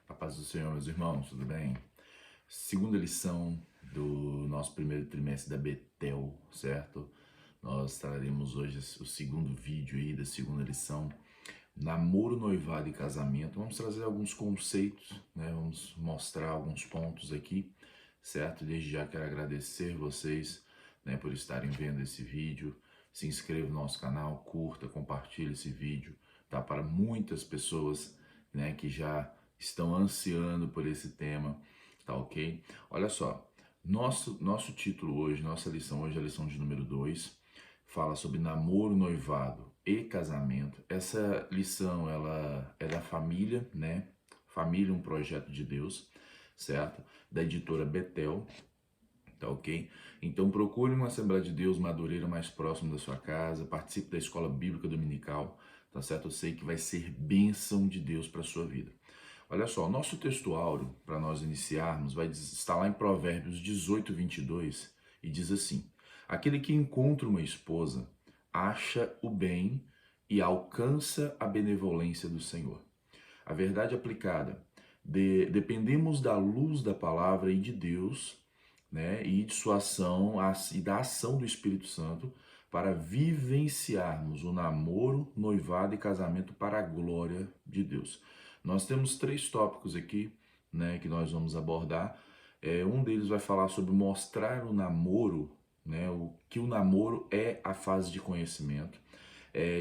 A paz do Senhor, meus irmãos, tudo bem? Segunda lição do nosso primeiro trimestre da Betel, certo? Nós traremos hoje o segundo vídeo aí da segunda lição, namoro, noivado e casamento. Vamos trazer alguns conceitos, né? Vamos mostrar alguns pontos aqui, certo? Desde já quero agradecer vocês, né, por estarem vendo esse vídeo. Se inscreva no nosso canal, curta, compartilhe esse vídeo, tá? Para muitas pessoas, né, que já estão ansiando por esse tema, tá ok? Olha só, nosso título hoje, nossa lição hoje é a lição de número 2, fala sobre namoro, noivado e casamento. Essa lição, ela é da família, né? Família, um projeto de Deus, certo? Da editora Betel, tá ok? Então procure uma Assembleia de Deus Madureira mais próximo da sua casa, participe da escola bíblica dominical, tá certo? Eu sei que vai ser bênção de Deus para sua vida. Olha só, nosso texto áureo, para nós iniciarmos, vai estar lá em Provérbios 18, 22, e diz assim: aquele que encontra uma esposa acha o bem e alcança a benevolência do Senhor. A verdade aplicada, dependemos da luz da palavra e de Deus, né, e de sua ação e da ação do Espírito Santo para vivenciarmos o namoro, noivado e casamento para a glória de Deus. Nós temos 3 tópicos aqui, né, que nós vamos abordar. Um deles vai falar sobre mostrar o namoro, né, o que o namoro é a fase de conhecimento.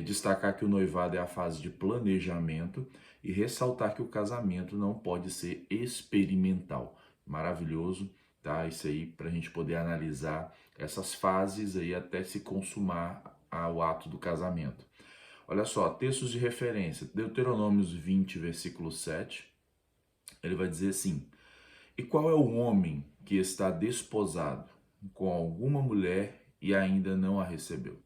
Destacar que o noivado é a fase de planejamento e ressaltar que o casamento não pode ser experimental. Maravilhoso, tá? Isso aí para a gente poder analisar essas fases aí até se consumar o ato do casamento. Olha só, textos de referência. Deuteronômios 20, versículo 7, ele vai dizer assim: e qual é o homem que está desposado com alguma mulher e ainda não a recebeu?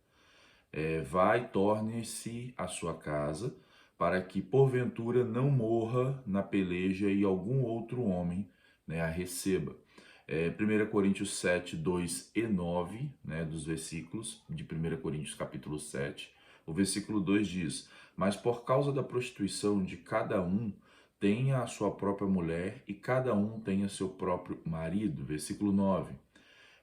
Vai, torne-se à sua casa, para que porventura não morra na peleja e algum outro homem, né, a receba. 1 Coríntios 7, 2 e 9, né, dos versículos de 1 Coríntios capítulo 7, o versículo 2 diz: mas por causa da prostituição de cada um, tenha a sua própria mulher e cada um tenha seu próprio marido. Versículo 9: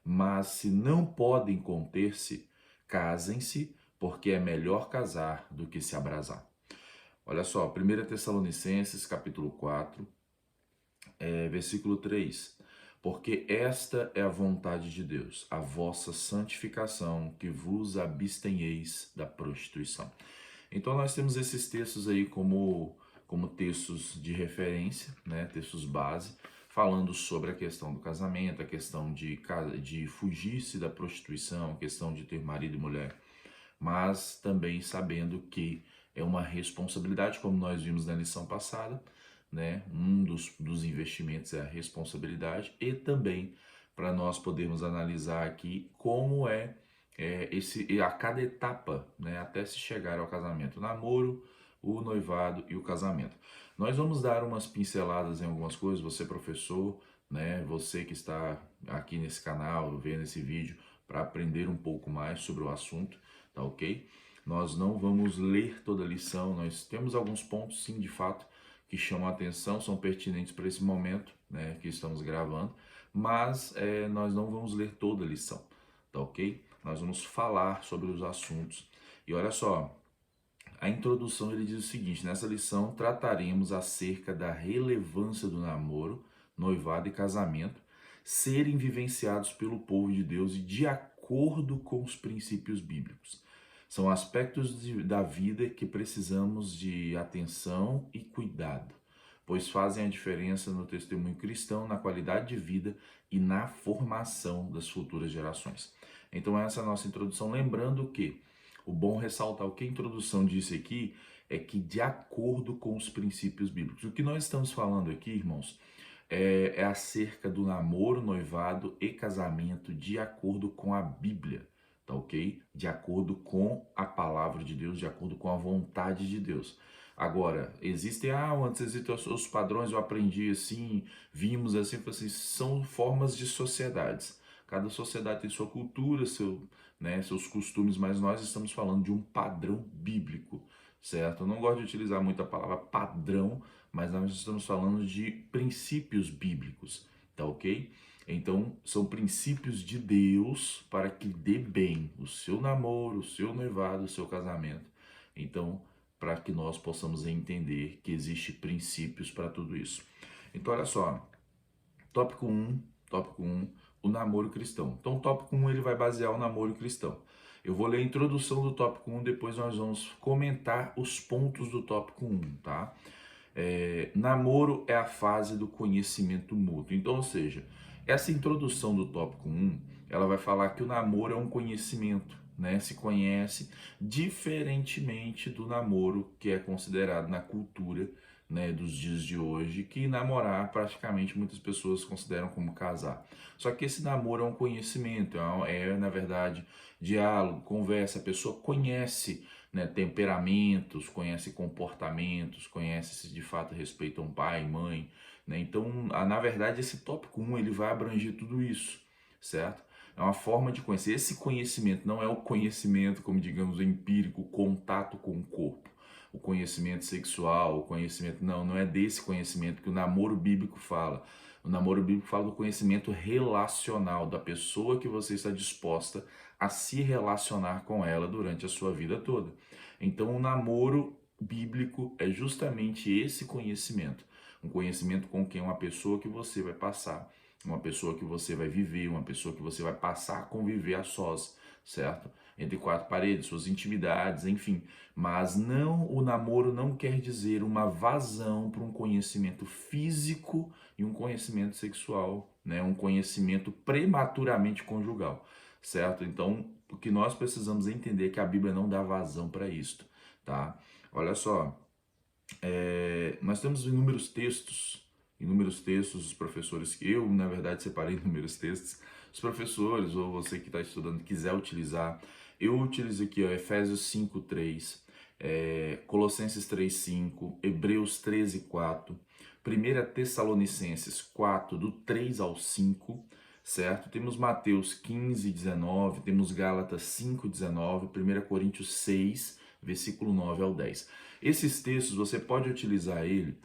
mas se não podem conter-se, casem-se, porque é melhor casar do que se abrasar. Olha só, 1 Tessalonicenses, capítulo 4, versículo 3. Porque esta é a vontade de Deus, a vossa santificação, que vos abstenheis da prostituição. Então nós temos esses textos aí como textos de referência, né, textos base, falando sobre a questão do casamento, a questão de fugir-se da prostituição, a questão de ter marido e mulher, mas também sabendo que é uma responsabilidade, como nós vimos na lição passada, né? Um dos investimentos é a responsabilidade e também para nós podermos analisar aqui como a cada etapa, né, até se chegar ao casamento, o namoro, o noivado e o casamento. Nós vamos dar umas pinceladas em algumas coisas, você professor, né, você que está aqui nesse canal, vendo esse vídeo, para aprender um pouco mais sobre o assunto, tá ok? Nós não vamos ler toda a lição, nós temos alguns pontos, sim, de fato, que chamam a atenção, são pertinentes para esse momento, né, que estamos gravando, mas nós não vamos ler toda a lição, tá ok? Nós vamos falar sobre os assuntos. E olha só, a introdução ele diz o seguinte: nessa lição trataremos acerca da relevância do namoro, noivado e casamento serem vivenciados pelo povo de Deus e de acordo com os princípios bíblicos. São aspectos da vida que precisamos de atenção e cuidado, pois fazem a diferença no testemunho cristão, na qualidade de vida e na formação das futuras gerações. Então essa é a nossa introdução, lembrando que o bom ressaltar o que a introdução disse aqui é que de acordo com os princípios bíblicos. O que nós estamos falando aqui, irmãos, é acerca do namoro, noivado e casamento de acordo com a Bíblia, tá ok? De acordo com a palavra de Deus, de acordo com a vontade de Deus. Agora, antes existem os padrões, eu aprendi assim, vimos assim, são formas de sociedades. Cada sociedade tem sua cultura, seus costumes, mas nós estamos falando de um padrão bíblico, certo? Eu não gosto de utilizar muito a palavra padrão, mas nós estamos falando de princípios bíblicos, tá ok? Então, são princípios de Deus para que dê bem o seu namoro, o seu noivado, o seu casamento. Então, para que nós possamos entender que existe princípios para tudo isso. Então, olha só, tópico um, o namoro cristão. Então, o tópico 1 ele vai basear o namoro cristão. Eu vou ler a introdução do tópico 1, depois nós vamos comentar os pontos do tópico 1, tá? Namoro é a fase do conhecimento mútuo. Então, ou seja, essa introdução do tópico 1, ela vai falar que o namoro é um conhecimento, né? Se conhece diferentemente do namoro que é considerado na cultura, né, dos dias de hoje, que namorar praticamente muitas pessoas consideram como casar. Só que esse namoro é um conhecimento, na verdade diálogo, conversa, a pessoa conhece, né, temperamentos, conhece comportamentos, conhece se de fato respeitam pai, mãe, né? Então, na verdade, esse tópico 1 ele vai abranger tudo isso, certo? É uma forma de conhecer. Esse conhecimento não é o conhecimento, como digamos, empírico, contato com o corpo. O conhecimento sexual, o conhecimento... Não é desse conhecimento que o namoro bíblico fala. O namoro bíblico fala do conhecimento relacional, da pessoa que você está disposta a se relacionar com ela durante a sua vida toda. Então, o namoro bíblico é justamente esse conhecimento. Um conhecimento com quem uma pessoa que você vai passar, uma pessoa que você vai viver, uma pessoa que você vai passar a conviver a sós, certo? Entre quatro paredes, suas intimidades, enfim. Mas não, o namoro não quer dizer uma vazão para um conhecimento físico e um conhecimento sexual, né? Um conhecimento prematuramente conjugal, certo? Então, o que nós precisamos entender é que a Bíblia não dá vazão para isto, tá? Olha só, nós temos inúmeros textos, os professores, que eu, na verdade, separei inúmeros textos, os professores, ou você que está estudando, quiser utilizar, eu utilizo aqui, ó, Efésios 5:3, Colossenses 3:5, Hebreus 13:4, 1 Tessalonicenses 4, do 3 ao 5, certo? Temos Mateus 15:19, temos Gálatas 5:19, 1 Coríntios 6, versículo 9 ao 10. Esses textos você pode utilizar ele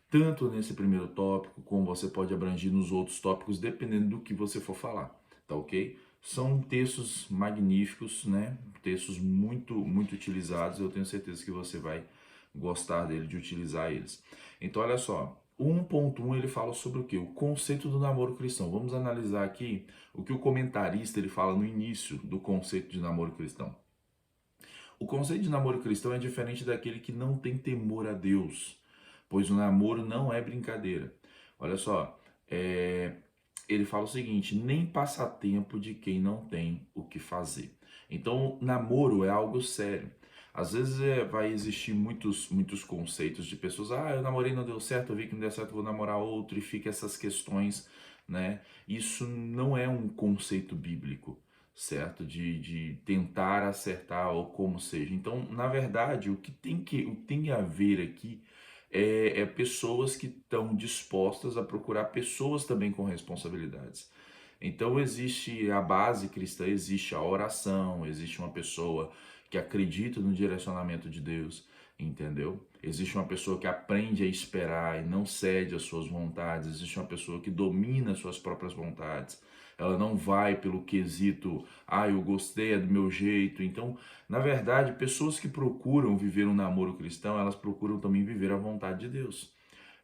tanto nesse primeiro tópico, como você pode abranger nos outros tópicos, dependendo do que você for falar, tá ok? São textos magníficos, né? Textos muito utilizados, eu tenho certeza que você vai gostar dele, de utilizar eles. Então, olha só, o 1.1 ele fala sobre o quê? O conceito do namoro cristão. Vamos analisar aqui o que o comentarista ele fala no início do conceito de namoro cristão. O conceito de namoro cristão é diferente daquele que não tem temor a Deus, pois o namoro não é brincadeira. Olha só, ele fala o seguinte: nem passatempo de quem não tem o que fazer. Então, namoro é algo sério. Às vezes vai existir muitos conceitos de pessoas, eu namorei, não deu certo, eu vi que não deu certo, vou namorar outro, e fica essas questões, né? Isso não é um conceito bíblico, certo? De tentar acertar ou como seja. Então, na verdade, o que tem a ver aqui é pessoas que estão dispostas a procurar pessoas também com responsabilidades. Então existe a base cristã, existe a oração, existe uma pessoa que acredita no direcionamento de Deus, entendeu? Existe uma pessoa que aprende a esperar e não cede às suas vontades, existe uma pessoa que domina as suas próprias vontades. Ela não vai pelo quesito, eu gostei, é do meu jeito. Então, na verdade, pessoas que procuram viver um namoro cristão, elas procuram também viver a vontade de Deus.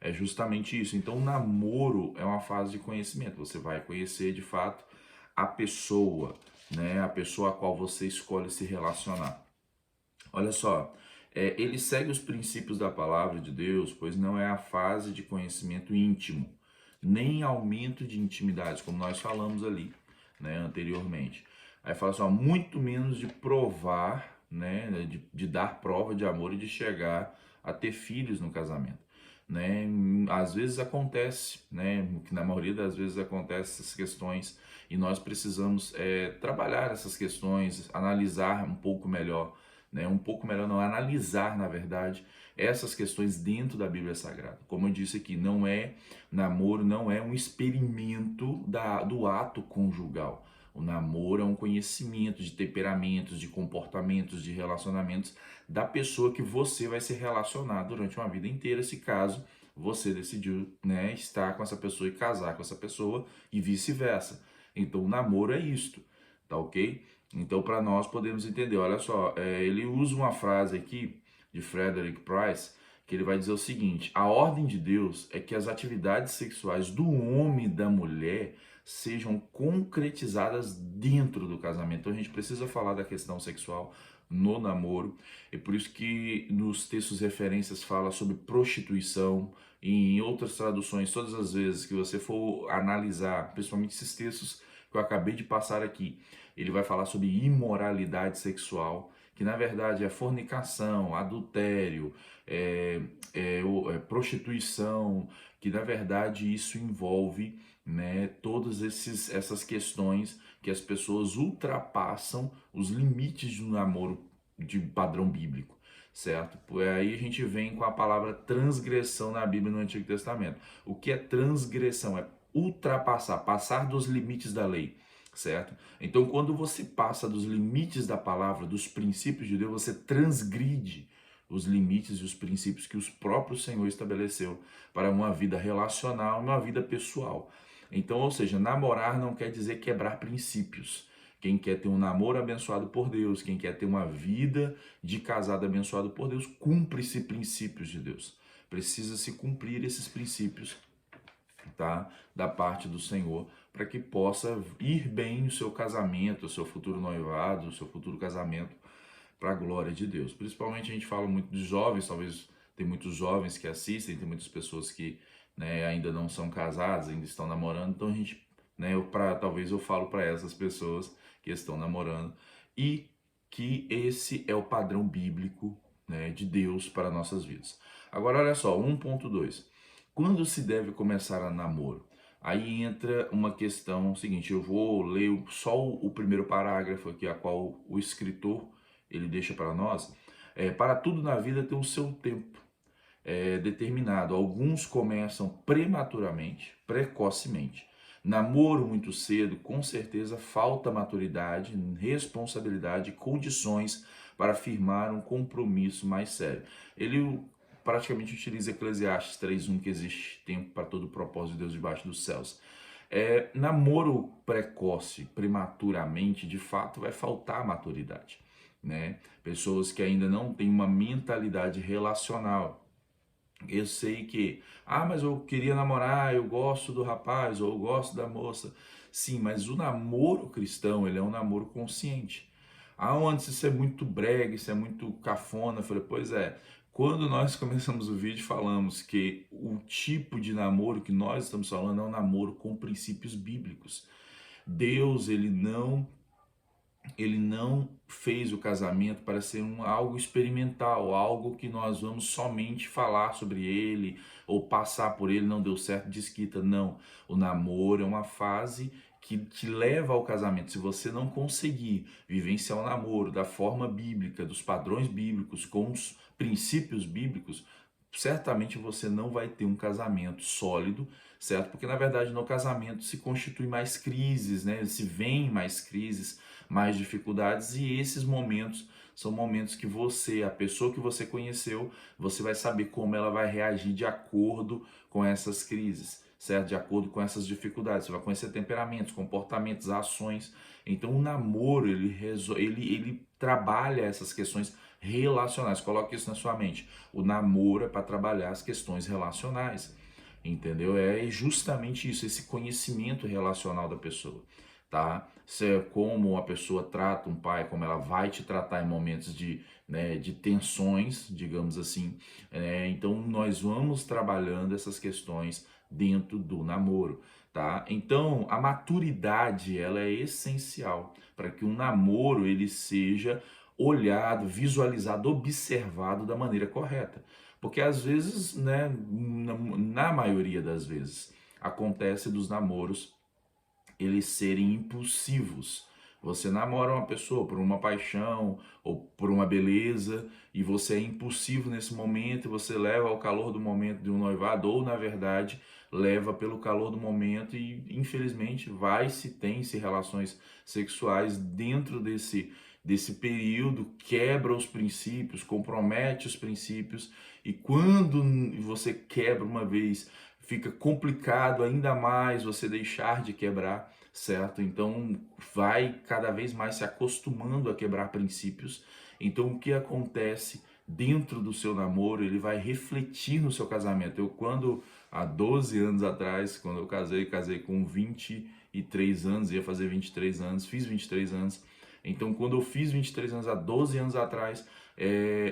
É justamente isso. Então, o namoro é uma fase de conhecimento. Você vai conhecer de fato a pessoa, né? A pessoa a qual você escolhe se relacionar. Olha só, ele segue os princípios da palavra de Deus, pois não é a fase de conhecimento íntimo, nem aumento de intimidade, como nós falamos ali, né, anteriormente. Aí fala assim, muito menos de provar, né, de dar prova de amor e de chegar a ter filhos no casamento. Né? Às vezes acontece, né? Que na maioria das vezes acontece essas questões e nós precisamos trabalhar essas questões, analisar um pouco melhor, né? Um pouco melhor não, analisar na verdade essas questões dentro da Bíblia Sagrada. Como eu disse aqui, namoro não é um experimento do ato conjugal. O namoro é um conhecimento de temperamentos, de comportamentos, de relacionamentos da pessoa que você vai se relacionar durante uma vida inteira, se caso você decidiu, né, estar com essa pessoa e casar com essa pessoa e vice-versa. Então o namoro é isto, tá ok? Então para nós podemos entender, olha só, ele usa uma frase aqui de Frederick Price, que ele vai dizer o seguinte: a ordem de Deus é que as atividades sexuais do homem e da mulher sejam concretizadas dentro do casamento. Então a gente precisa falar da questão sexual no namoro. É por isso que nos textos referências fala sobre prostituição, e em outras traduções, todas as vezes que você for analisar, principalmente esses textos que eu acabei de passar aqui, ele vai falar sobre imoralidade sexual, que na verdade é fornicação, adultério, prostituição, que na verdade isso envolve, né, todas essas questões que as pessoas ultrapassam os limites do namoro de padrão bíblico, certo? Aí a gente vem com a palavra transgressão na Bíblia no Antigo Testamento. O que é transgressão? É ultrapassar, passar dos limites da lei, certo? Então, quando você passa dos limites da palavra, dos princípios de Deus, você transgride os limites e os princípios que o próprio Senhor estabeleceu para uma vida relacional, uma vida pessoal. Então, ou seja, namorar não quer dizer quebrar princípios. Quem quer ter um namoro abençoado por Deus, quem quer ter uma vida de casado abençoado por Deus, cumpre-se princípios de Deus. Precisa se cumprir esses princípios, tá? Da parte do Senhor, para que possa ir bem o seu casamento, o seu futuro noivado, o seu futuro casamento, para a glória de Deus. Principalmente a gente fala muito de jovens, talvez tem muitos jovens que assistem, tem muitas pessoas que, né, ainda não são casadas, ainda estão namorando, então a gente, né, talvez eu falo para essas pessoas que estão namorando e que esse é o padrão bíblico, né, de Deus para nossas vidas. Agora olha só, 1.2. Quando se deve começar a namoro? Aí entra uma questão seguinte, eu vou ler só o primeiro parágrafo aqui, a qual o escritor ele deixa para nós. Para tudo na vida tem o seu tempo determinado. Alguns começam prematuramente, precocemente. Namoro muito cedo, com certeza falta maturidade, responsabilidade, condições para firmar um compromisso mais sério. Ele praticamente utiliza Eclesiastes 3:1, que existe tempo para todo o propósito de Deus debaixo dos céus. Namoro precoce, prematuramente, de fato, vai faltar maturidade, né? Pessoas que ainda não têm uma mentalidade relacional. Eu sei que, mas eu queria namorar, eu gosto do rapaz, ou eu gosto da moça. Sim, mas o namoro cristão, ele é um namoro consciente. Antes isso é muito brega, isso é muito cafona. Eu falei, pois é. Quando nós começamos o vídeo, falamos que o tipo de namoro que nós estamos falando é um namoro com princípios bíblicos. Deus, ele não fez o casamento para ser algo experimental, algo que nós vamos somente falar sobre ele ou passar por ele, não deu certo, desquita. Não, o namoro é uma fase que te leva ao casamento. Se você não conseguir vivenciar o namoro da forma bíblica, dos padrões bíblicos, com os princípios bíblicos, certamente você não vai ter um casamento sólido, certo? Porque na verdade no casamento se constitui mais crises, né? Se vem mais crises, mais dificuldades, e esses momentos são momentos que você, a pessoa que você conheceu, você vai saber como ela vai reagir de acordo com essas crises, certo? De acordo com essas dificuldades. Você vai conhecer temperamentos, comportamentos, ações. Então o namoro, ele trabalha essas questões relacionais. Coloque isso na sua mente. O namoro é para trabalhar as questões relacionais, entendeu? É justamente isso, esse conhecimento relacional da pessoa, tá? Como a pessoa trata um pai, como ela vai te tratar em momentos de tensões, digamos assim. Então nós vamos trabalhando essas questões dentro do namoro, tá? Então a maturidade, ela é essencial para que um namoro ele seja olhado, visualizado, observado da maneira correta. Porque às vezes, né, na maioria das vezes, acontece dos namoros eles serem impulsivos. Você namora uma pessoa por uma paixão ou por uma beleza e você é impulsivo nesse momento e você leva ao calor do momento de um noivado, ou na verdade leva pelo calor do momento e infelizmente tem-se relações sexuais dentro desse período, quebra os princípios, compromete os princípios, e quando você quebra uma vez, fica complicado ainda mais você deixar de quebrar, certo? Então vai cada vez mais se acostumando a quebrar princípios. Então o que acontece dentro do seu namoro, ele vai refletir no seu casamento. Eu quando há 12 anos atrás, quando eu casei com 23 anos, ia fazer 23 anos, fiz 23 anos. Então, quando eu fiz 23 anos, há 12 anos atrás,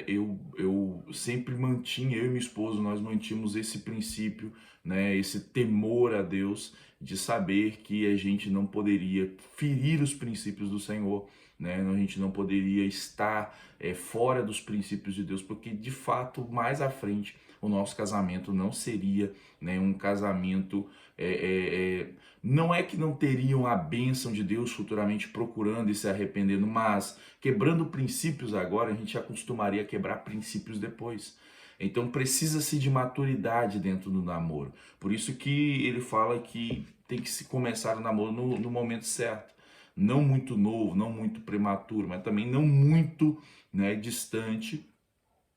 eu sempre mantinha, eu e minha esposa, nós mantínhamos esse princípio, né, esse temor a Deus, de saber que a gente não poderia ferir os princípios do Senhor, né, a gente não poderia estar fora dos princípios de Deus, porque de fato, mais à frente, o nosso casamento não seria, né, um casamento não é que não teriam a bênção de Deus futuramente procurando e se arrependendo, mas quebrando princípios agora, a gente acostumaria a quebrar princípios depois. Então precisa-se de maturidade dentro do namoro. Por isso que ele fala que tem que se começar o namoro no momento certo. Não muito novo, não muito prematuro, mas também não muito, né, distante.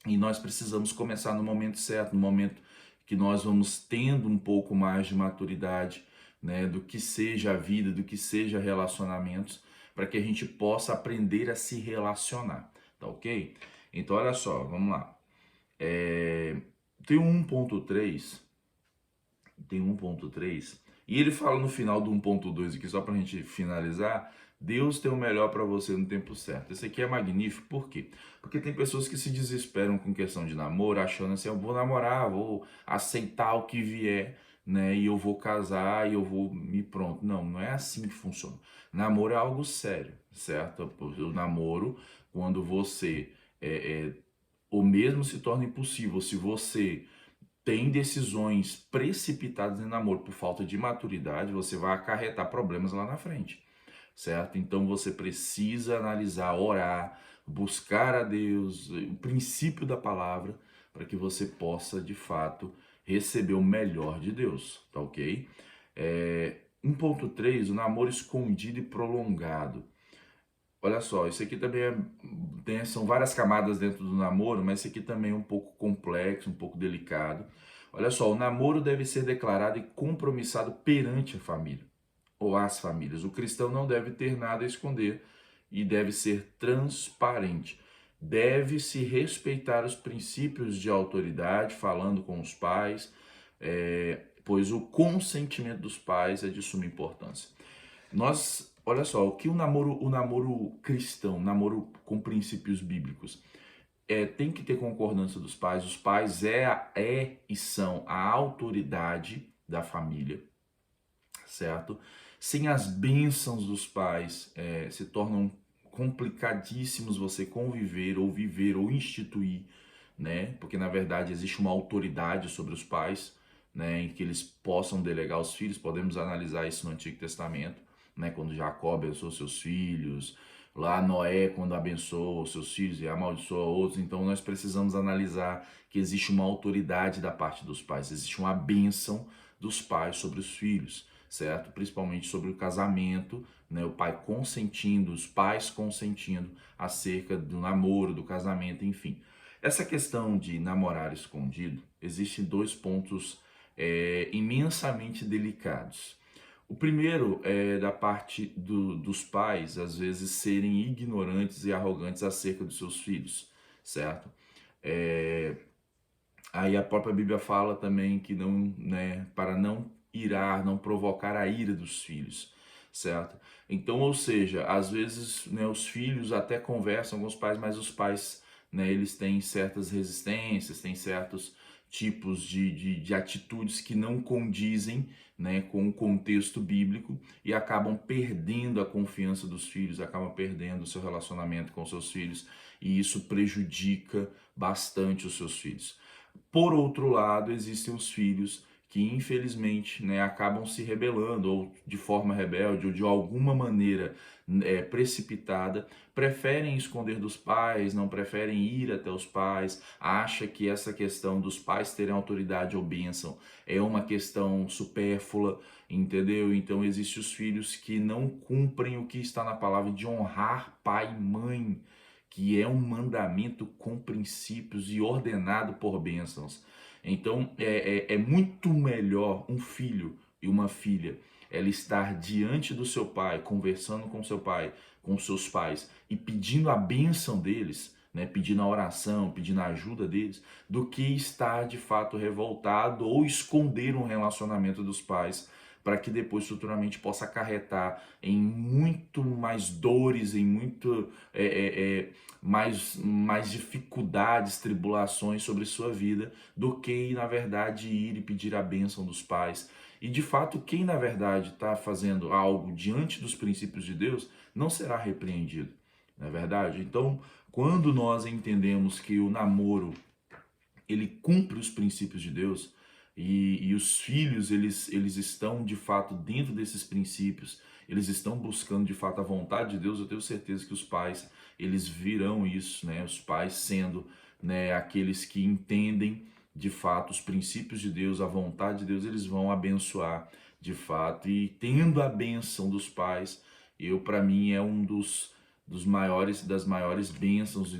E nós precisamos começar no momento certo, no momento que nós vamos tendo um pouco mais de maturidade, né, do que seja a vida, do que seja relacionamentos, para que a gente possa aprender a se relacionar, tá ok? Então olha só, vamos lá. Tem o 1.3, e ele fala no final do 1.2 aqui, só para a gente finalizar, Deus tem o melhor para você no tempo certo. Esse aqui é magnífico, por quê? Porque tem pessoas que se desesperam com questão de namoro, achando assim, eu vou namorar, vou aceitar o que vier, né, e eu vou casar e eu vou me pronto. Não, não é assim que funciona. Namoro é algo sério, certo? O namoro, quando você o mesmo se torna impossível se você tem decisões precipitadas em namoro por falta de maturidade, você vai acarretar problemas lá na frente, certo? Então você precisa analisar, orar, buscar a Deus, o princípio da palavra, para que você possa, de fato, receber o melhor de Deus, tá ok? 1.3, o namoro escondido e prolongado. Olha só, isso aqui também são várias camadas dentro do namoro, mas isso aqui também é um pouco complexo, um pouco delicado. Olha só, o namoro deve ser declarado e compromissado perante a família, ou as famílias. O cristão não deve ter nada a esconder e deve ser transparente. Deve-se respeitar os princípios de autoridade, falando com os pais, pois o consentimento dos pais é de suma importância. Olha só, o que o namoro cristão, namoro com princípios bíblicos, tem que ter concordância dos pais. Os pais e são a autoridade da família, certo? Sem as bênçãos dos pais, se tornam complicadíssimos você conviver ou viver ou instituir, né? Porque na verdade existe uma autoridade sobre os pais, né? Em que eles possam delegar os filhos. Podemos analisar isso no Antigo Testamento, né? Quando Jacó abençoou seus filhos, lá Noé quando abençoou seus filhos e amaldiçoou outros. Então nós precisamos analisar que existe uma autoridade da parte dos pais, existe uma bênção dos pais sobre os filhos, certo? Principalmente sobre o casamento, né? O pai consentindo, os pais consentindo acerca do namoro, do casamento, enfim. Essa questão de namorar escondido, existem dois pontos imensamente delicados. O primeiro é da parte dos pais, às vezes, serem ignorantes e arrogantes acerca dos seus filhos, certo? Aí a própria Bíblia fala também que não, né, para não irar, não provocar a ira dos filhos, certo? Então, ou seja, às vezes, né, os filhos até conversam com os pais, mas os pais, né, eles têm certas resistências, têm certos tipos de atitudes que não condizem, né, com o contexto bíblico e acabam perdendo a confiança dos filhos, acabam perdendo o seu relacionamento com seus filhos e isso prejudica bastante os seus filhos. Por outro lado, existem os filhos que infelizmente, né, acabam se rebelando ou de forma rebelde ou de alguma maneira precipitada, preferem esconder dos pais, não preferem ir até os pais, acha que essa questão dos pais terem autoridade ou bênção é uma questão supérflua, entendeu? Então existem os filhos que não cumprem o que está na palavra de honrar pai e mãe, que é um mandamento com princípios e ordenado por bênçãos. Então é muito melhor um filho e uma filha ela estar diante do seu pai, conversando com seu pai, com seus pais e pedindo a bênção deles, né, pedindo a oração, pedindo a ajuda deles, do que estar de fato revoltado ou esconder um relacionamento dos pais para que depois futuramente possa acarretar em muito mais dores, em muito mais dificuldades, tribulações sobre sua vida, do que na verdade ir e pedir a bênção dos pais. E de fato, quem na verdade está fazendo algo diante dos princípios de Deus não será repreendido, não é verdade? Então, quando nós entendemos que o namoro ele cumpre os princípios de Deus e os filhos eles estão de fato dentro desses princípios, eles estão buscando de fato a vontade de Deus, eu tenho certeza que os pais eles virão isso, né? Os pais sendo, né, aqueles que entendem de fato os princípios de Deus, a vontade de Deus, eles vão abençoar de fato e tendo a bênção dos pais, eu para mim é um dos maiores das maiores bênçãos,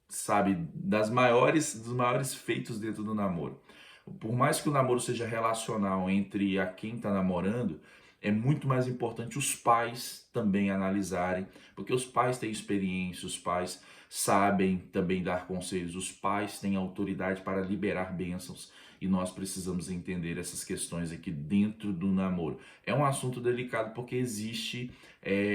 sabe, dos maiores feitos dentro do namoro. Por mais que o namoro seja relacional entre a quem está namorando, é muito mais importante os pais também analisarem, porque os pais têm experiência, os pais sabem também dar conselhos, os pais têm autoridade para liberar bênçãos e nós precisamos entender essas questões aqui dentro do namoro. É um assunto delicado porque existe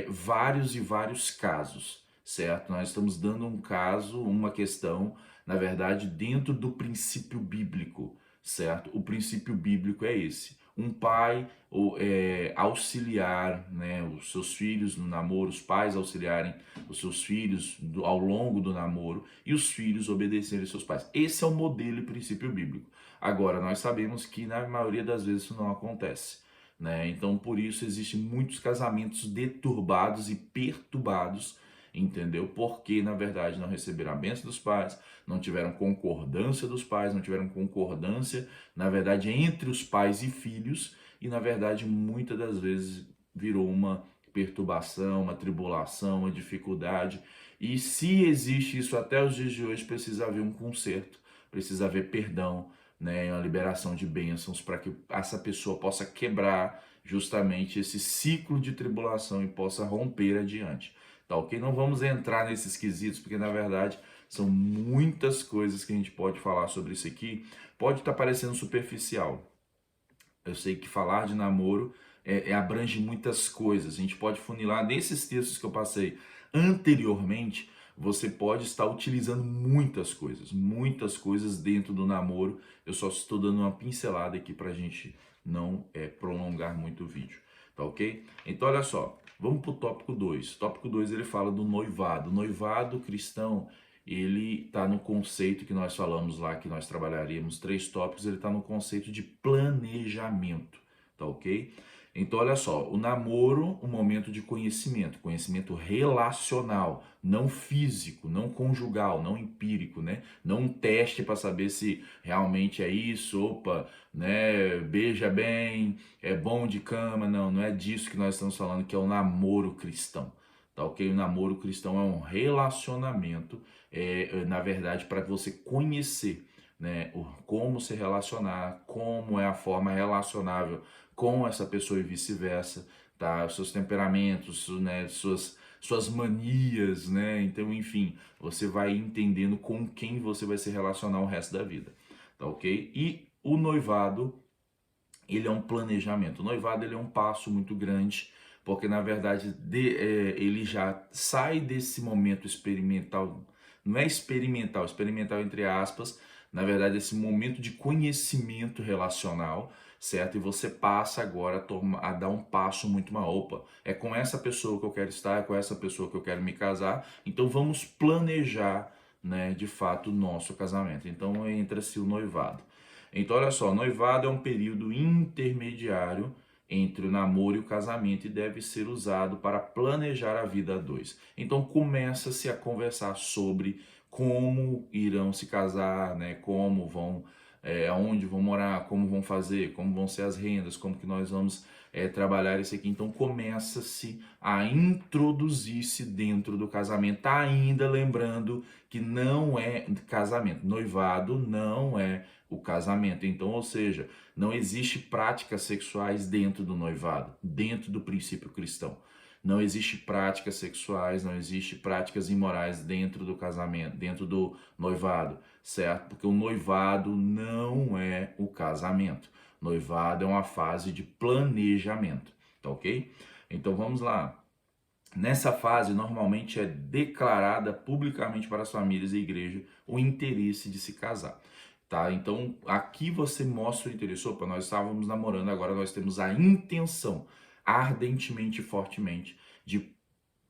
vários e vários casos, certo? Nós estamos dando um caso, uma questão, na verdade, dentro do princípio bíblico, certo? O princípio bíblico é esse. Um pai auxiliar, né, os seus filhos no namoro, os pais auxiliarem os seus filhos ao longo do namoro e os filhos obedecerem seus pais. Esse é o modelo e princípio bíblico. Agora, nós sabemos que na maioria das vezes isso não acontece, né? Então, por isso, existem muitos casamentos deturbados e perturbados, entendeu? Porque, na verdade, não receberam a bênção dos pais, não tiveram concordância dos pais, não tiveram concordância, na verdade, entre os pais e filhos, e, na verdade, muitas das vezes virou uma perturbação, uma tribulação, uma dificuldade. E se existe isso até os dias de hoje, precisa haver um conserto, precisa haver perdão, né, uma liberação de bênçãos para que essa pessoa possa quebrar justamente esse ciclo de tribulação e possa romper adiante. Tá ok? Não vamos entrar nesses quesitos, porque na verdade são muitas coisas que a gente pode falar sobre isso aqui. Pode estar parecendo superficial. Eu sei que falar de namoro abrange muitas coisas. A gente pode funilar nesses textos que eu passei anteriormente. Você pode estar utilizando muitas coisas dentro do namoro. Eu só estou dando uma pincelada aqui para a gente não prolongar muito o vídeo, tá ok? Então, olha só, vamos para o tópico 2. O tópico 2 ele fala do noivado. O noivado cristão, ele está no conceito que nós falamos lá, que nós trabalharíamos 3 tópicos, ele está no conceito de planejamento, tá ok? Então, olha só, o namoro, um momento de conhecimento, conhecimento relacional, não físico, não conjugal, não empírico, né? Não um teste para saber se realmente é isso, opa, né? Beija bem, é bom de cama, não é disso que nós estamos falando, que é o namoro cristão, tá ok? O namoro cristão é um relacionamento, na verdade, para você conhecer, né, como se relacionar, como é a forma relacionável com essa pessoa e vice-versa, tá? Os seus temperamentos, né, suas manias, né? Então, enfim, você vai entendendo com quem você vai se relacionar o resto da vida, tá ok? E o noivado, ele é um planejamento. O noivado, ele é um passo muito grande, porque na verdade ele já sai desse momento experimental, não é experimental, experimental entre aspas, na verdade esse momento de conhecimento relacional, certo? E você passa agora a dar um passo muito maior. Opa, é com essa pessoa que eu quero estar, é com essa pessoa que eu quero me casar, então vamos planejar, né, de fato o nosso casamento. Então entra-se o noivado. Então, olha só, noivado é um período intermediário entre o namoro e o casamento e deve ser usado para planejar a vida a dois. Então, começa-se a conversar sobre como irão se casar, né? Como vão, aonde vão morar, como vão fazer, como vão ser as rendas, como que nós vamos trabalhar isso aqui. Então, começa-se a introduzir-se dentro do casamento, ainda lembrando que não é casamento, noivado não é o casamento. Então, ou seja, não existe práticas sexuais dentro do noivado, dentro do princípio cristão. Não existe práticas sexuais, não existe práticas imorais dentro do casamento, dentro do noivado, certo? Porque o noivado não é o casamento. Noivado é uma fase de planejamento, tá ok? Então vamos lá. Nessa fase, normalmente é declarada publicamente para as famílias e a igreja o interesse de se casar. Tá? Então, aqui você mostra o interesse. Opa, nós estávamos namorando, agora nós temos a intenção, ardentemente e fortemente, de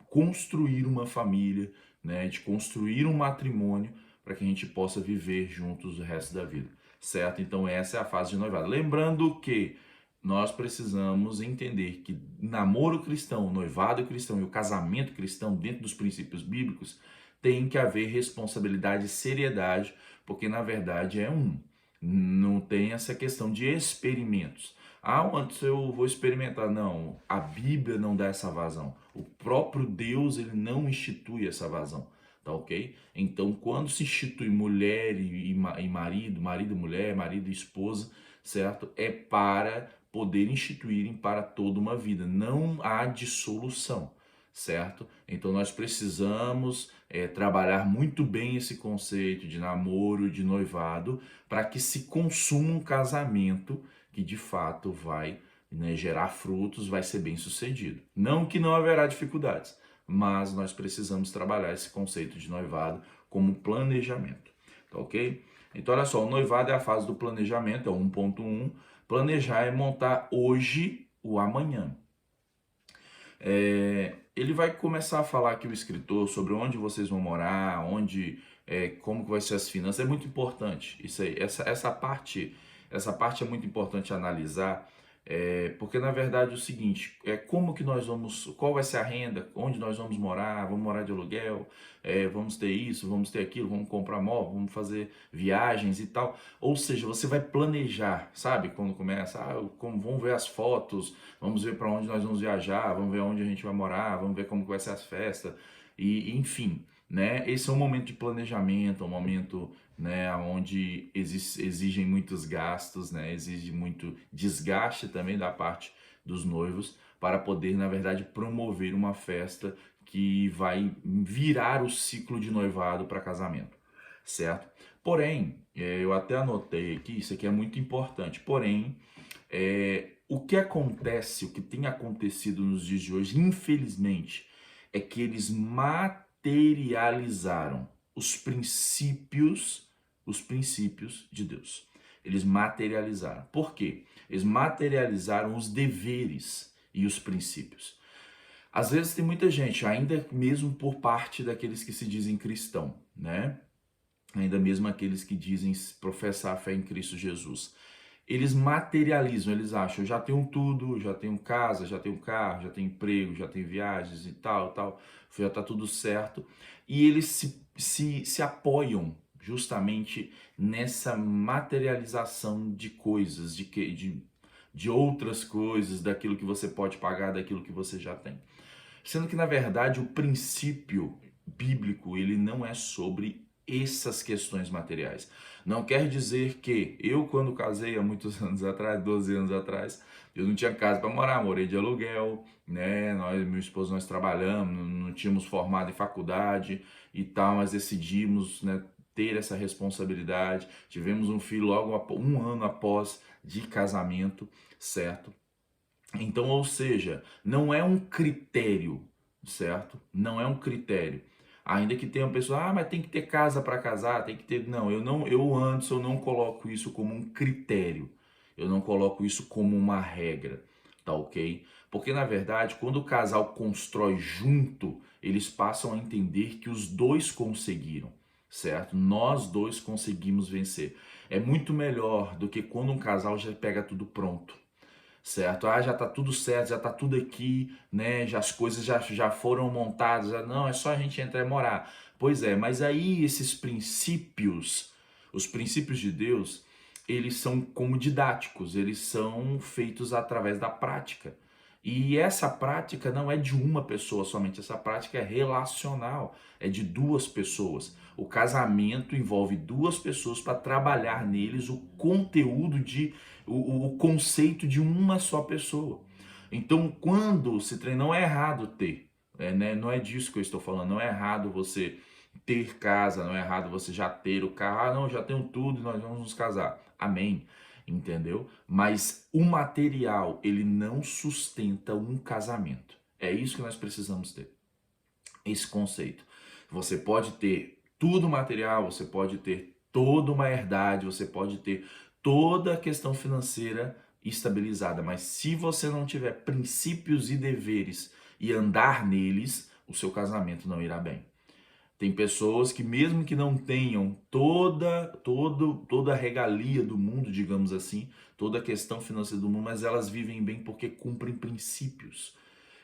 construir uma família, né? De construir um matrimônio para que a gente possa viver juntos o resto da vida, certo? Então, essa é a fase de noivado. Lembrando que nós precisamos entender que namoro cristão, noivado cristão e o casamento cristão, dentro dos princípios bíblicos, tem que haver responsabilidade e seriedade, porque na verdade é um. Não tem essa questão de experimentos. Ah, antes eu vou experimentar. Não, a Bíblia não dá essa vazão. O próprio Deus, ele não institui essa vazão, tá ok? Então, quando se institui mulher e marido, marido e mulher, marido e esposa, certo? É para poder instituírem para toda uma vida. Não há dissolução, certo? Então nós precisamos trabalhar muito bem esse conceito de namoro, de noivado, para que se consuma um casamento que de fato vai, né, gerar frutos, vai ser bem sucedido. Não que não haverá dificuldades, mas nós precisamos trabalhar esse conceito de noivado como planejamento, tá ok? Então olha só, o noivado é a fase do planejamento, é o 1.1. Planejar é montar hoje o amanhã. Ele vai começar a falar aqui, o escritor, sobre onde vocês vão morar, como que vai ser as finanças. É muito importante isso aí. Essa parte é muito importante analisar, porque na verdade é o seguinte, como que nós vamos, qual vai ser a renda, onde nós vamos morar de aluguel, vamos ter isso, vamos ter aquilo, vamos comprar móvel, vamos fazer viagens e tal. Ou seja, você vai planejar, sabe? Quando começa, vamos ver as fotos, vamos ver para onde nós vamos viajar, vamos ver onde a gente vai morar, vamos ver como que vai ser as festas, e enfim, né? Esse é um momento de planejamento, um momento, né, onde exigem muitos gastos, né? Exige muito desgaste também da parte dos noivos para poder, na verdade, promover uma festa que vai virar o ciclo de noivado para casamento, certo? Porém, eu até anotei aqui, isso aqui é muito importante, porém, o que acontece, o que tem acontecido nos dias de hoje, infelizmente, é que eles materializaram os princípios de Deus. Eles materializaram. Por quê? Eles materializaram os deveres e os princípios. Às vezes tem muita gente, ainda mesmo por parte daqueles que se dizem cristão, né? Ainda mesmo aqueles que dizem professar a fé em Cristo Jesus. Eles materializam, eles acham, eu já tenho tudo, já tenho casa, já tenho carro, já tenho emprego, já tenho viagens e tal, já está tudo certo. E eles se apoiam justamente nessa materialização de coisas, de outras coisas, daquilo que você pode pagar, daquilo que você já tem. Sendo que, na verdade, o princípio bíblico, ele não é sobre essas questões materiais. Não quer dizer que eu, quando casei há muitos anos atrás, 12 anos atrás, eu não tinha casa para morar, morei de aluguel, né? Meu esposo, nós trabalhamos, não tínhamos formado em faculdade e tal, mas decidimos, né, ter essa responsabilidade. Tivemos um filho logo um ano após de casamento, certo? Então, ou seja, não é um critério, certo? Não é um critério. Ainda que tenha pessoas, mas tem que ter casa para casar, tem que ter. Não, eu não coloco isso como um critério. Eu não coloco isso como uma regra, tá ok? Porque na verdade, quando o casal constrói junto, eles passam a entender que os dois conseguiram, certo? Nós dois conseguimos vencer. É muito melhor do que quando um casal já pega tudo pronto, certo? Ah, já tá tudo certo, já tá tudo aqui, né? Já as coisas já foram montadas, não, é só a gente entrar e morar. Pois é, mas aí esses princípios, os princípios de Deus, eles são como didáticos, eles são feitos através da prática. E essa prática não é de uma pessoa somente, essa prática é relacional, é de duas pessoas. O casamento envolve duas pessoas para trabalhar neles o conteúdo o conceito de uma só pessoa. Então, quando se treina, não é errado ter, né? Não é disso que eu estou falando, não é errado você ter casa, não é errado você já ter o carro, ah, não, já tenho tudo e nós vamos nos casar. Amém. Entendeu? Mas o material, ele não sustenta um casamento. É isso que nós precisamos ter. Esse conceito. Você pode ter tudo material, você pode ter toda uma herdade, você pode ter toda a questão financeira estabilizada, mas se você não tiver princípios e deveres e andar neles, o seu casamento não irá bem. Tem pessoas que mesmo que não tenham toda a regalia do mundo, digamos assim, toda a questão financeira do mundo, mas elas vivem bem porque cumprem princípios.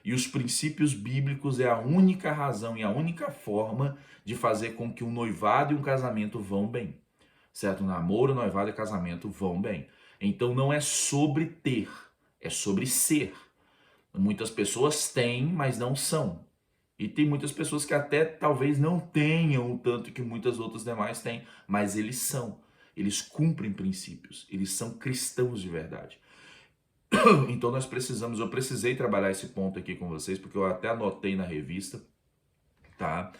E os princípios bíblicos é a única razão e a única forma de fazer com que um noivado e um casamento vão bem. Certo? Namoro, noivado e casamento vão bem. Então não é sobre ter, é sobre ser. Muitas pessoas têm, mas não são. E tem muitas pessoas que até talvez não tenham o tanto que muitas outras demais têm, mas eles são. Eles cumprem princípios, eles são cristãos de verdade. Então eu precisei trabalhar esse ponto aqui com vocês, porque eu até anotei na revista, tá?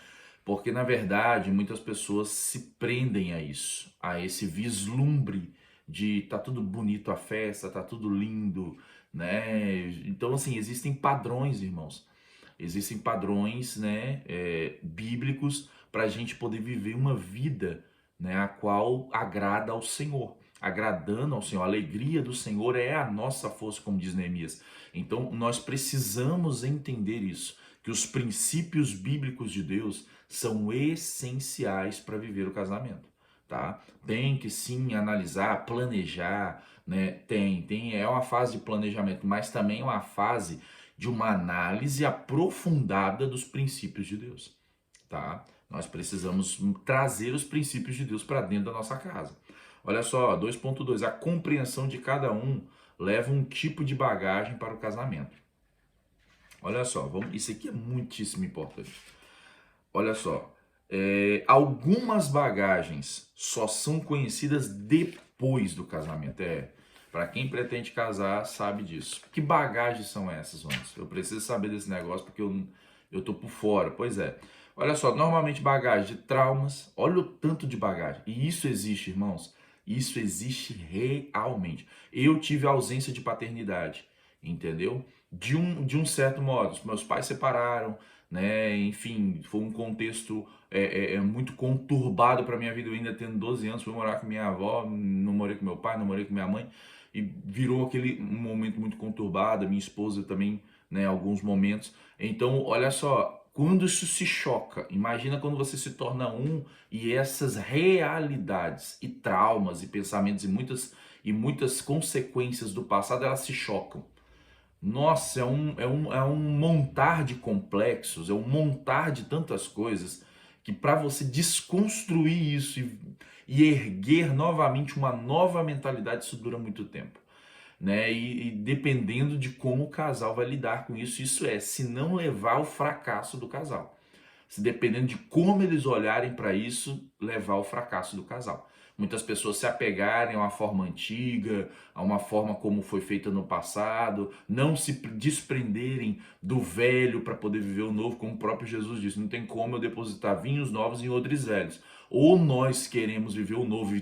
Porque na verdade muitas pessoas se prendem a isso, a esse vislumbre de tá tudo bonito a festa, tá tudo lindo, né? Então assim, existem padrões, irmãos. Existem padrões, né, bíblicos para a gente poder viver uma vida, né, a qual agrada ao Senhor. Agradando ao Senhor, a alegria do Senhor é a nossa força, como diz Neemias. Então, nós precisamos entender isso, que os princípios bíblicos de Deus são essenciais para viver o casamento, tá? Tem que sim analisar, planejar, né? É uma fase de planejamento, mas também é uma fase de uma análise aprofundada dos princípios de Deus, tá? Nós precisamos trazer os princípios de Deus para dentro da nossa casa. Olha só, 2.2, a compreensão de cada um leva um tipo de bagagem para o casamento. Olha só, isso aqui é muitíssimo importante. Olha só, algumas bagagens só são conhecidas depois do casamento. Para quem pretende casar, sabe disso. Que bagagens são essas, vamos? Eu preciso saber desse negócio porque eu tô por fora. Pois é. Olha só, normalmente bagagem de traumas. Olha o tanto de bagagem. E isso existe, irmãos. Isso existe realmente. Eu tive ausência de paternidade, entendeu? De um certo modo. Os meus pais separaram, né? Enfim, foi um contexto muito conturbado para minha vida. Eu ainda tendo 12 anos, fui morar com minha avó, não morei com meu pai, não morei com minha mãe, e virou um momento muito conturbado. Minha esposa também, né? Alguns momentos. Então, olha só. Quando isso se choca, imagina quando você se torna um e essas realidades e traumas e pensamentos e muitas consequências do passado, elas se chocam. Nossa, é um montar de complexos, é um montar de tantas coisas que para você desconstruir isso e erguer novamente uma nova mentalidade, isso dura muito tempo, né? E dependendo de como o casal vai lidar com isso, se não levar ao fracasso do casal. Se dependendo de como eles olharem para isso, levar ao fracasso do casal. Muitas pessoas se apegarem a uma forma antiga, a uma forma como foi feita no passado, não se desprenderem do velho para poder viver o novo, como o próprio Jesus disse, não tem como eu depositar vinhos novos em odres velhos. Ou nós queremos viver o novo e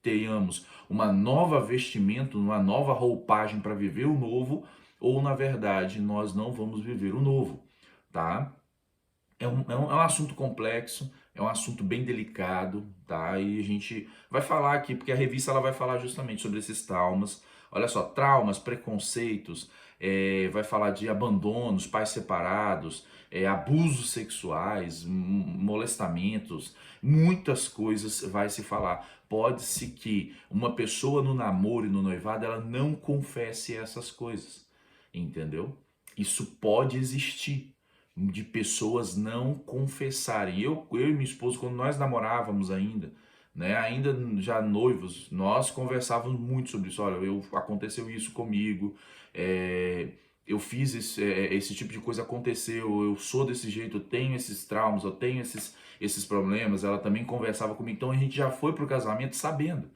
tenhamos uma nova vestimenta, uma nova roupagem para viver o novo, ou na verdade nós não vamos viver o novo, tá? É um assunto complexo, é um assunto bem delicado, tá? E a gente vai falar aqui, porque a revista ela vai falar justamente sobre esses traumas, Olha só, traumas, preconceitos, vai falar de abandonos, pais separados, abusos sexuais, molestamentos, muitas coisas vai se falar. Pode-se que uma pessoa no namoro e no noivado, ela não confesse essas coisas, entendeu? Isso pode existir, de pessoas não confessarem. Eu e minha esposa, quando nós namorávamos ainda, né, ainda já noivos, nós conversávamos muito sobre isso. Olha, aconteceu isso comigo, eu fiz esse tipo de coisa aconteceu, eu sou desse jeito, eu tenho esses traumas, eu tenho esses problemas. Ela também conversava comigo, então a gente já foi pro casamento sabendo.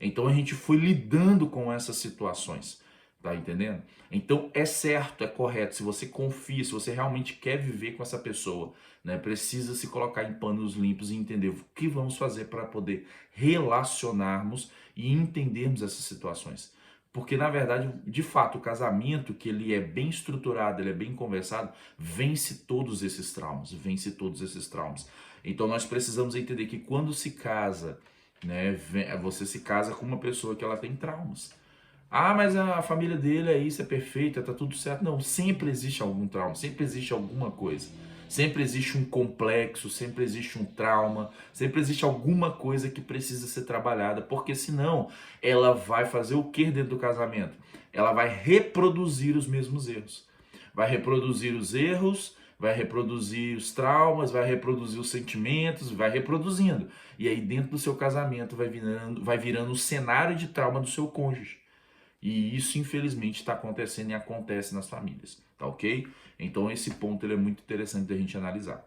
Então a gente foi lidando com essas situações, tá entendendo? Então é certo, é correto, se você confia, se você realmente quer viver com essa pessoa, né, precisa se colocar em panos limpos e entender o que vamos fazer para poder relacionarmos e entendermos essas situações. Porque na verdade, de fato, o casamento, que ele é bem estruturado, ele é bem conversado, vence todos esses traumas, vence todos esses traumas. Então nós precisamos entender que quando se casa, né, você se casa com uma pessoa que ela tem traumas. Ah, mas a família dele é isso, é perfeita, tá tudo certo. Não, sempre existe algum trauma, sempre existe alguma coisa. Sempre existe um complexo, sempre existe um trauma, sempre existe alguma coisa que precisa ser trabalhada, porque senão ela vai fazer o que dentro do casamento? Ela vai reproduzir os mesmos erros. Vai reproduzir os erros, vai reproduzir os traumas, vai reproduzir os sentimentos, vai reproduzindo. E aí dentro do seu casamento vai virando o cenário de trauma do seu cônjuge. E isso, infelizmente, está acontecendo e acontece nas famílias, tá ok? Então, esse ponto ele é muito interessante da gente analisar.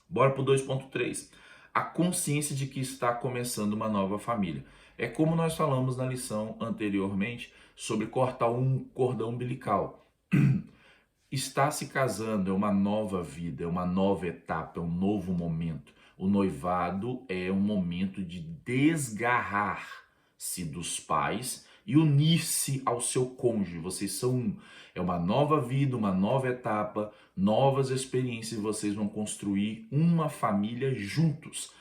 Bora para o 2.3. A consciência de que está começando uma nova família. É como nós falamos na lição anteriormente sobre cortar um cordão umbilical. Está se casando é uma nova vida, é uma nova etapa, é um novo momento. O noivado é um momento de desgarrar-se dos pais e unir-se ao seu cônjuge. Vocês são um. É uma nova vida, uma nova etapa, novas experiências. Vocês vão construir uma família juntos.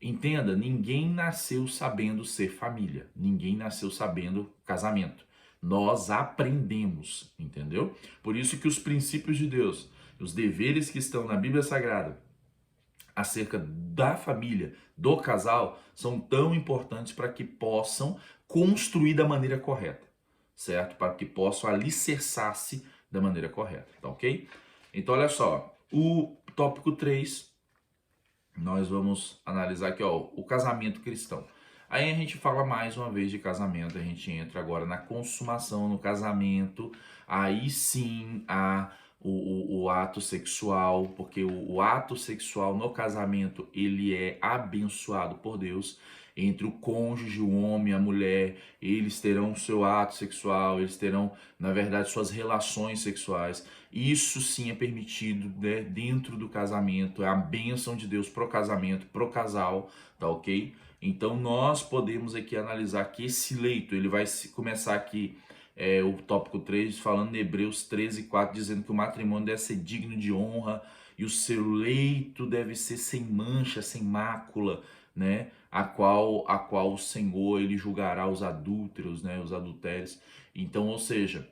Entenda, ninguém nasceu sabendo ser família. Ninguém nasceu sabendo casamento. Nós aprendemos, entendeu? Por isso que os princípios de Deus, os deveres que estão na Bíblia Sagrada acerca da família, do casal, são tão importantes para que possam construir da maneira correta, certo? Para que possam alicerçar-se da maneira correta, tá ok? Então, olha só, o tópico 3, nós vamos analisar aqui, ó, o casamento cristão. Aí a gente fala mais uma vez de casamento, a gente entra agora na consumação, no casamento, aí sim o ato sexual, porque o ato sexual no casamento, ele é abençoado por Deus. Entre o cônjuge, o homem e a mulher, eles terão o seu ato sexual, eles terão, na verdade, suas relações sexuais. Isso sim é permitido, né, dentro do casamento, é a bênção de Deus pro casamento, pro casal, tá ok? Então nós podemos aqui analisar que esse leito, ele vai começar aqui, o tópico 3, falando em Hebreus 13:4, dizendo que o matrimônio deve ser digno de honra e o seu leito deve ser sem mancha, sem mácula, né? A qual o Senhor ele julgará os adúlteros, né? Os adultérios. Então, ou seja,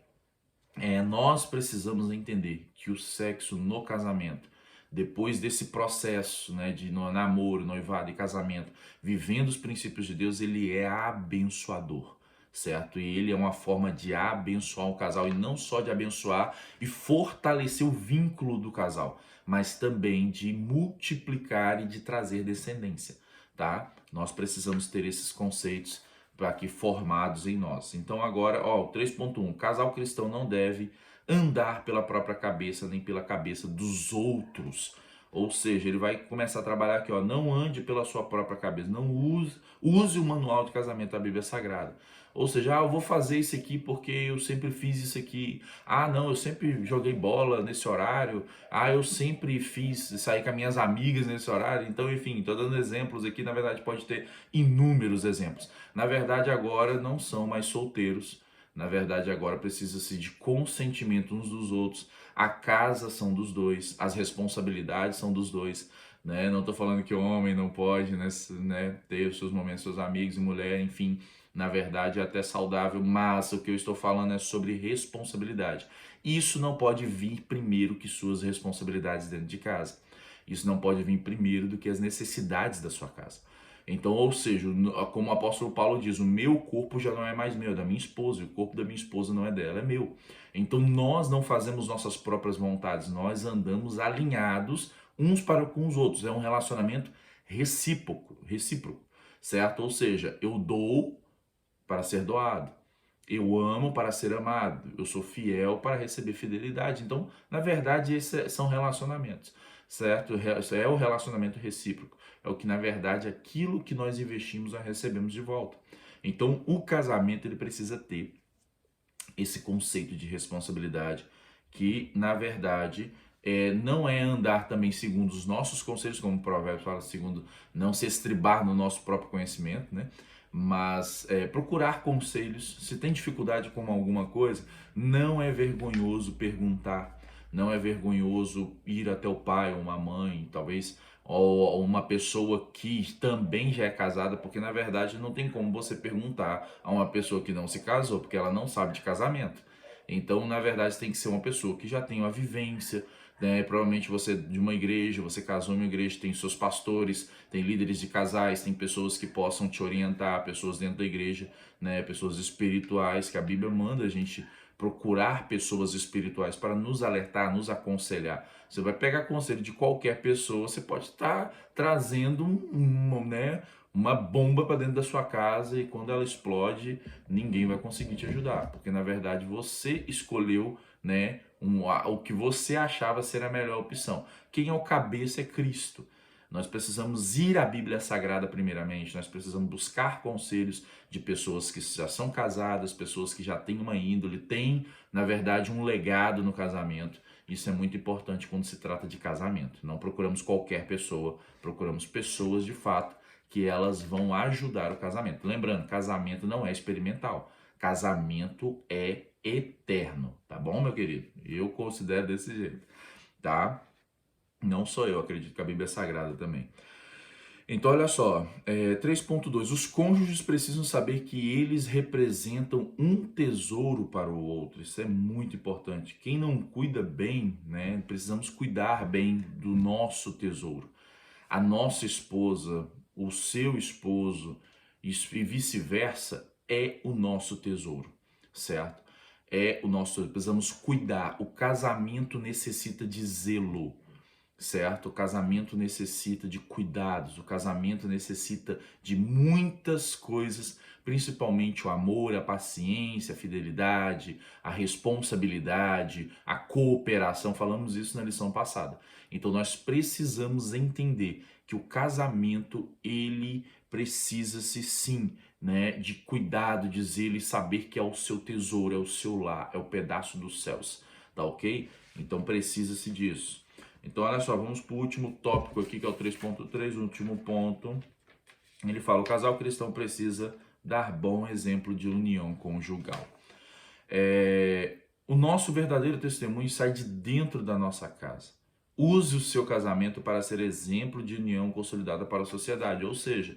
nós precisamos entender que o sexo no casamento, depois desse processo, né, de namoro, noivado e casamento, vivendo os princípios de Deus, ele é abençoador, certo? E ele é uma forma de abençoar o casal, e não só de abençoar e fortalecer o vínculo do casal, mas também de multiplicar e de trazer descendência, tá? Nós precisamos ter esses conceitos para que formados em nós. Então agora, ó, 3.1, casal cristão não deve andar pela própria cabeça nem pela cabeça dos outros. Ou seja, ele vai começar a trabalhar aqui, ó, não ande pela sua própria cabeça, não use o manual de casamento da Bíblia Sagrada. Ou seja, eu vou fazer isso aqui porque eu sempre fiz isso aqui. Ah, não, eu sempre joguei bola nesse horário. Ah, eu sempre fiz sair com as minhas amigas nesse horário. Então, enfim, estou dando exemplos aqui, na verdade pode ter inúmeros exemplos. Na verdade, agora não são mais solteiros. Na verdade, agora precisa-se de consentimento uns dos outros. A casa são dos dois, as responsabilidades são dos dois, né? Não estou falando que o homem não pode, né, ter os seus momentos, seus amigos e mulher, enfim. na verdade é até saudável, mas o que eu estou falando é sobre responsabilidade. Isso não pode vir primeiro que suas responsabilidades dentro de casa. Isso não pode vir primeiro do que as necessidades da sua casa. Então, ou seja, como o apóstolo Paulo diz, o meu corpo já não é mais meu, é da minha esposa, e o corpo da minha esposa não é dela, é meu. Então, nós não fazemos nossas próprias vontades, nós andamos alinhados uns para com os outros. É um relacionamento recíproco, certo? Ou seja, eu dou para ser doado. Eu amo para ser amado. Eu sou fiel para receber fidelidade. Então, na verdade, esses são relacionamentos, certo? Isso é o relacionamento recíproco. É o que, na verdade, aquilo que nós investimos, nós recebemos de volta. Então, o casamento, ele precisa ter esse conceito de responsabilidade, que, na verdade, não é andar também segundo os nossos conselhos, como o provérbio fala, segundo não se estribar no nosso próprio conhecimento, né? Mas procurar conselhos. Se tem dificuldade com alguma coisa, não é vergonhoso perguntar, não é vergonhoso ir até o pai ou uma mãe, talvez, ou uma pessoa que também já é casada, porque na verdade não tem como você perguntar a uma pessoa que não se casou, porque ela não sabe de casamento. Então, na verdade, tem que ser uma pessoa que já tem uma vivência, né? Provavelmente você de uma igreja, você casou em uma igreja, tem seus pastores, tem líderes de casais, tem pessoas que possam te orientar, pessoas dentro da igreja, né? Pessoas espirituais, que a Bíblia manda a gente procurar pessoas espirituais para nos alertar, nos aconselhar. Você vai pegar conselho de qualquer pessoa, você pode estar trazendo uma bomba para dentro da sua casa, e quando ela explode, ninguém vai conseguir te ajudar, porque na verdade você escolheu, né, o que você achava ser a melhor opção. Quem é o cabeça é Cristo. Nós precisamos ir à Bíblia Sagrada primeiramente, nós precisamos buscar conselhos de pessoas que já são casadas, pessoas que já têm uma índole, têm, na verdade, um legado no casamento. Isso é muito importante quando se trata de casamento. Não procuramos qualquer pessoa, procuramos pessoas de fato que elas vão ajudar o casamento. Lembrando, casamento não é experimental, casamento é eterno, tá bom, meu querido? Eu considero desse jeito, tá? Não sou eu, acredito que a Bíblia é sagrada também. Então, olha só, 3.2, os cônjuges precisam saber que eles representam um tesouro para o outro. Isso é muito importante. Quem não cuida bem, né, precisamos cuidar bem do nosso tesouro. A nossa esposa, o seu esposo e vice-versa é o nosso tesouro, certo? Precisamos cuidar. O casamento necessita de zelo, certo? O casamento necessita de cuidados, o casamento necessita de muitas coisas, principalmente o amor, a paciência, a fidelidade, a responsabilidade, a cooperação. Falamos isso na lição passada. Então nós precisamos entender que o casamento, ele precisa-se sim, né, de cuidado, de zelo, e saber que é o seu tesouro, é o seu lar, é o pedaço dos céus, tá ok? Então precisa-se disso. Então, olha só, vamos para o último tópico aqui, que é o 3.3, o último ponto. Ele fala, o casal cristão precisa dar bom exemplo de união conjugal. O nosso verdadeiro testemunho sai de dentro da nossa casa. Use o seu casamento para ser exemplo de união consolidada para a sociedade. Ou seja,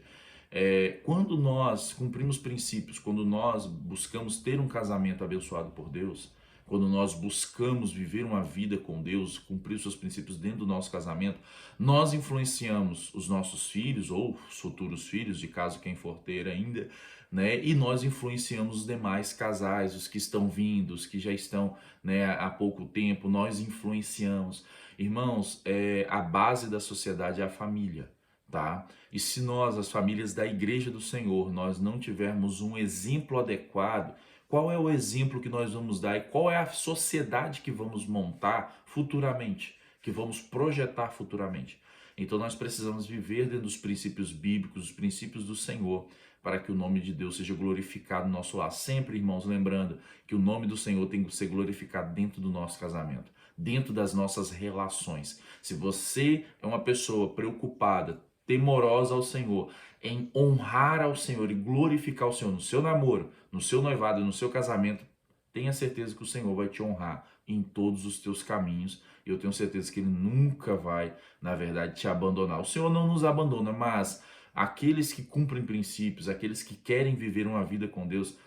quando nós cumprimos princípios, quando nós buscamos ter um casamento abençoado por Deus, quando nós buscamos viver uma vida com Deus, cumprir os seus princípios dentro do nosso casamento, nós influenciamos os nossos filhos ou os futuros filhos, de caso quem for ter ainda, né? E nós influenciamos os demais casais, os que estão vindo, os que já estão, né, há pouco tempo, nós influenciamos. Irmãos, a base da sociedade é a família, tá? E se nós, as famílias da Igreja do Senhor, nós não tivermos um exemplo adequado, qual é o exemplo que nós vamos dar e qual é a sociedade que vamos montar futuramente, que vamos projetar futuramente? Então nós precisamos viver dentro dos princípios bíblicos, os princípios do Senhor, para que o nome de Deus seja glorificado no nosso lar. Sempre, irmãos, lembrando que o nome do Senhor tem que ser glorificado dentro do nosso casamento, dentro das nossas relações. Se você é uma pessoa preocupada, temorosa ao Senhor, em honrar ao Senhor e glorificar o Senhor no seu namoro, no seu noivado, no seu casamento, tenha certeza que o Senhor vai te honrar em todos os teus caminhos. E eu tenho certeza que Ele nunca vai, na verdade, te abandonar. O Senhor não nos abandona, mas Aqueles que cumprem princípios, aqueles que querem viver uma vida com Deus,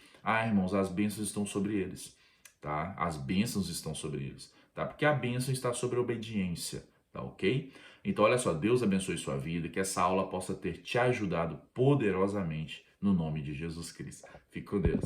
irmãos, as bênçãos estão sobre eles, tá? As bênçãos estão sobre eles, tá? Porque a bênção está sobre a obediência, tá ok? Então, olha só, Deus abençoe sua vida, que essa aula possa ter te ajudado poderosamente no nome de Jesus Cristo. Fique com Deus.